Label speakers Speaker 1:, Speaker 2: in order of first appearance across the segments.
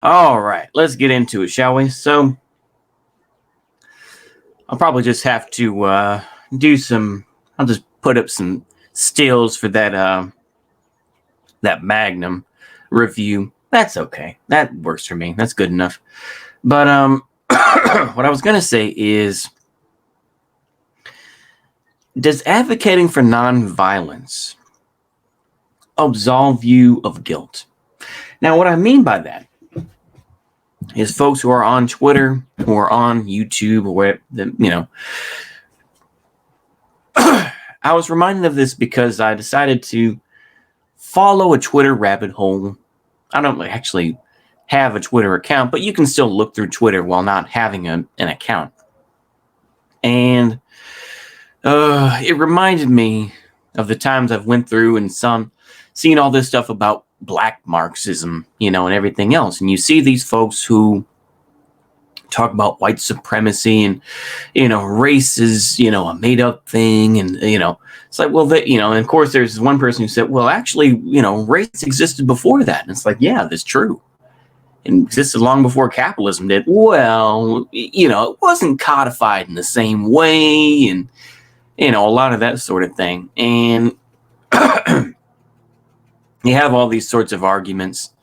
Speaker 1: All right, let's get into it, shall we? So, I'll probably just have to do some. I'll just put up some stills for that Magnum review. That's okay. That works for me. That's good enough. But what I was gonna say is, does advocating for nonviolence absolve you of guilt? Now, what I mean by that is folks who are on Twitter, who are on YouTube, or where I was reminded of this because I decided to follow a Twitter rabbit hole. I don't actually have a Twitter account, but you can still look through Twitter while not having an account. And it reminded me of the times I've went through and seen all this stuff about black Marxism, and everything else. And you see these folks who talk about white supremacy and, race is, a made up thing. And, it's like, well, and of course there's one person who said, well, actually, race existed before that. And it's like, yeah, that's true. It existed long before capitalism did. Well, it wasn't codified in the same way. And, a lot of that sort of thing. And you have all these sorts of arguments.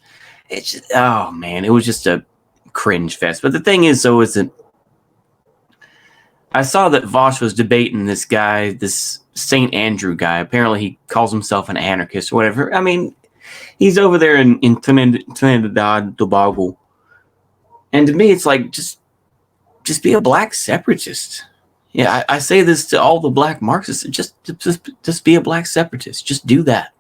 Speaker 1: It's just, oh man, it was just a cringe fest. But the thing is, though, is that I saw that Vosh was debating this guy, this St. Andrew guy. Apparently he calls himself an anarchist or whatever. I mean, he's over there in Trinidad, Tobago. And to me, it's like, just be a black separatist. Yeah, I say this to all the black Marxists. Just be a black separatist. Just do that.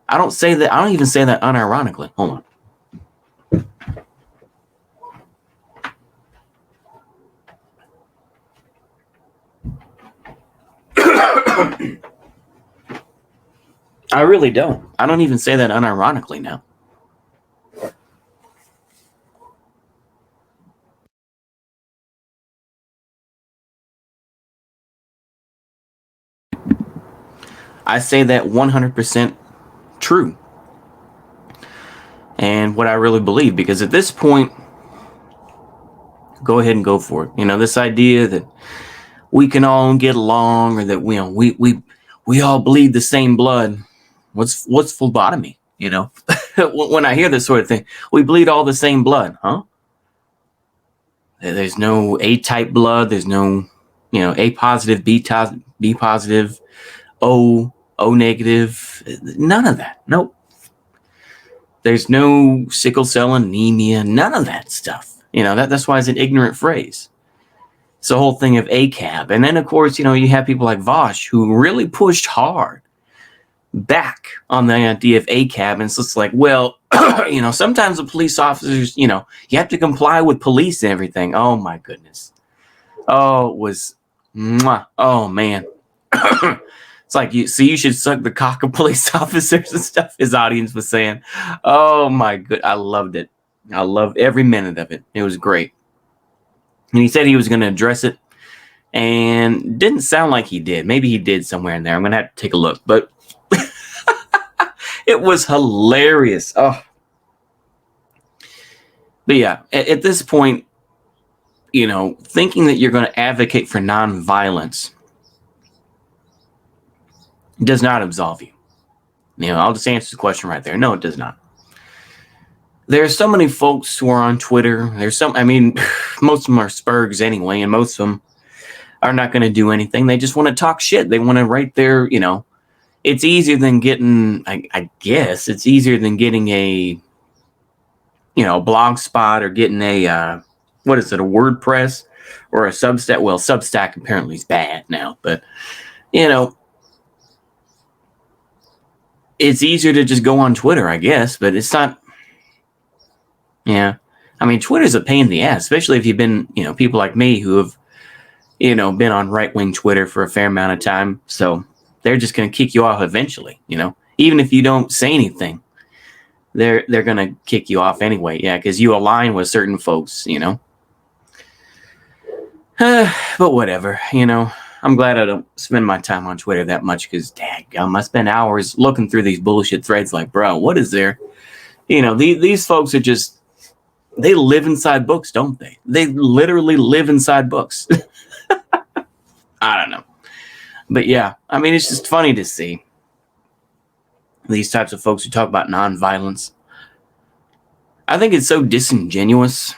Speaker 1: I don't say that. I don't even say that unironically. Hold on. I really don't. I don't even say that unironically now. I say that 100% true. And what I really believe, because at this point, go ahead and go for it. This idea that we can all get along, or that we all bleed the same blood. What's phlebotomy? When I hear this sort of thing, we bleed all the same blood, huh? There's no A-type blood. There's no, A positive, B positive, O negative. None of that. Nope. There's no sickle cell anemia. None of that stuff. That's why it's an ignorant phrase. It's the whole thing of ACAB. And then, of course, you have people like Vosh who really pushed hard back on the idea of ACAB. And so it's like, well, sometimes the police officers, you have to comply with police and everything. Oh, my goodness. Oh, it was, oh, man. It's like, you should suck the cock of police officers and stuff, his audience was saying. Oh, my good. I loved it. I loved every minute of it. It was great. And he said he was going to address it, and didn't sound like he did. Maybe he did somewhere in there. I'm going to have to take a look. But it was hilarious. Oh. But yeah, at this point, thinking that you're going to advocate for nonviolence does not absolve you. I'll just answer the question right there. No, it does not. There's so many folks who are on Twitter. Most of them are spurgs anyway, and most of them are not going to do anything. They just want to talk shit. They want to write their, it's easier than getting, I guess, it's easier than getting a, blog spot, or getting a, what is it, a WordPress or a Substack. Well, Substack apparently is bad now, but, it's easier to just go on Twitter, I guess, but it's not. Yeah. Twitter's a pain in the ass, especially if you've been, people like me who have, been on right-wing Twitter for a fair amount of time. So they're just going to kick you off eventually, even if you don't say anything, they're going to kick you off anyway. Yeah. Cause you align with certain folks, but whatever, I'm glad I don't spend my time on Twitter that much, because daggum, I spend hours looking through these bullshit threads like, bro, what is there? These folks are just, They live inside books, don't they? They literally live inside books. I don't know. But yeah, I mean, it's just funny to see these types of folks who talk about nonviolence. I think it's so disingenuous.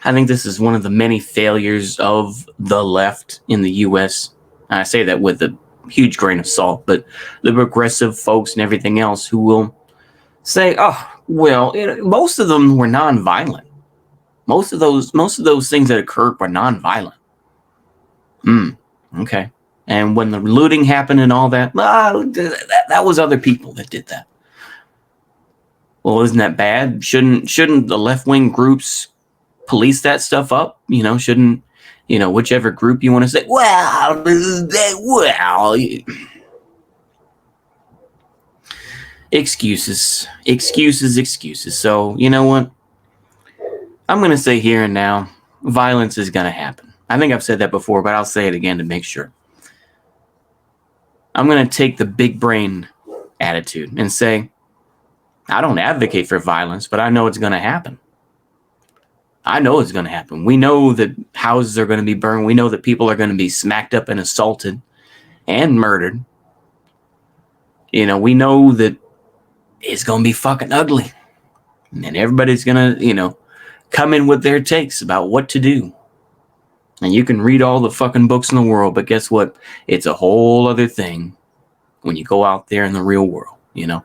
Speaker 1: I think this is one of the many failures of the left in the U.S. And I say that with a huge grain of salt, but the progressive folks and everything else who will say, "Oh, well, most of them were nonviolent. Most of those things that occurred were nonviolent." Okay. And when the looting happened and all that, that was other people that did that. Well, isn't that bad? Shouldn't the left-wing groups police that stuff up? Shouldn't, whichever group you want to say, well, excuses. So, you know what? I'm going to say here and now, violence is going to happen. I think I've said that before, but I'll say it again to make sure. I'm going to take the big brain attitude and say, I don't advocate for violence, but I know it's going to happen. I know it's going to happen. We know that houses are going to be burned. We know that people are going to be smacked up and assaulted and murdered. We know that it's going to be fucking ugly. And everybody's going to, come in with their takes about what to do. And you can read all the fucking books in the world, but guess what? It's a whole other thing when you go out there in the real world, And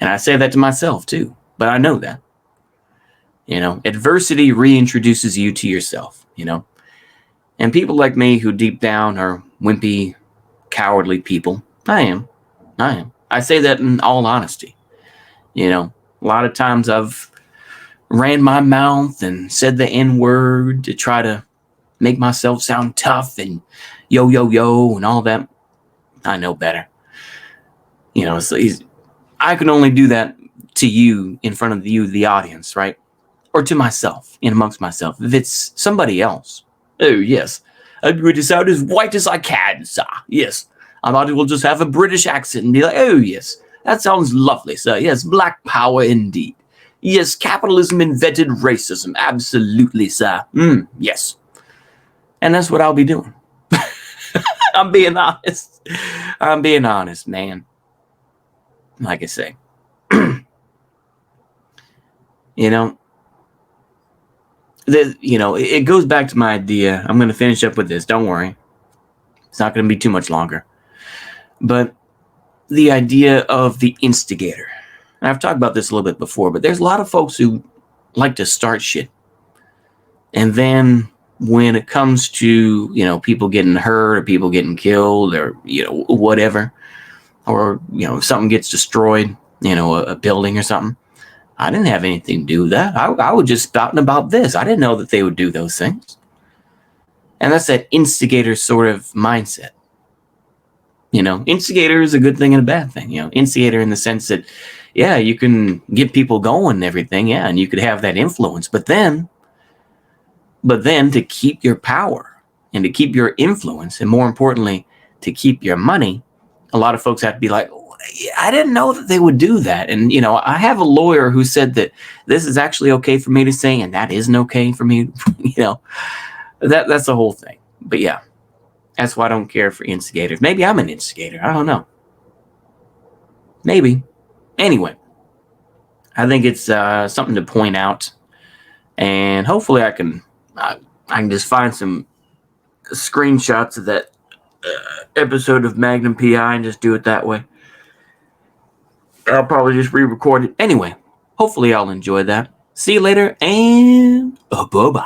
Speaker 1: I say that to myself too, but I know that. Adversity reintroduces you to yourself, And people like me who deep down are wimpy, cowardly people, I am. I say that in all honesty. A lot of times I've ran my mouth and said the N-word to try to make myself sound tough and yo and all that. I know better. So I can only do that to you in front of you, the audience, right? Or to myself, in amongst myself. If it's somebody else, oh yes, I'm going to sound as white as I can, sir. Yes, I might as well just have a British accent and be like, oh yes, that sounds lovely, sir. Yes, black power indeed. Yes, capitalism invented racism. Absolutely, sir. Yes. And that's what I'll be doing. I'm being honest, man. Like I say. It goes back to my idea. I'm going to finish up with this. Don't worry. It's not going to be too much longer. But the idea of the instigator. And I've talked about this a little bit before, but there's a lot of folks who like to start shit. And then when it comes to, people getting hurt or people getting killed or, whatever, or, if something gets destroyed, a building or something, I didn't have anything to do with that. I was just spouting about this. I didn't know that they would do those things. And that's that instigator sort of mindset. Instigator is a good thing and a bad thing. Instigator in the sense that, yeah, you can get people going and everything. Yeah, and you could have that influence. But then to keep your power and to keep your influence, and more importantly, to keep your money, a lot of folks have to be like, I didn't know that they would do that. And, I have a lawyer who said that this is actually okay for me to say, and that isn't okay for me. That's the whole thing. But yeah, that's why I don't care for instigators. Maybe I'm an instigator. I don't know. Maybe. Anyway, I think it's something to point out. And hopefully I can just find some screenshots of that episode of Magnum PI and just do it that way. I'll probably just re-record it. Anyway, hopefully I'll enjoy that. See you later, and bye-bye.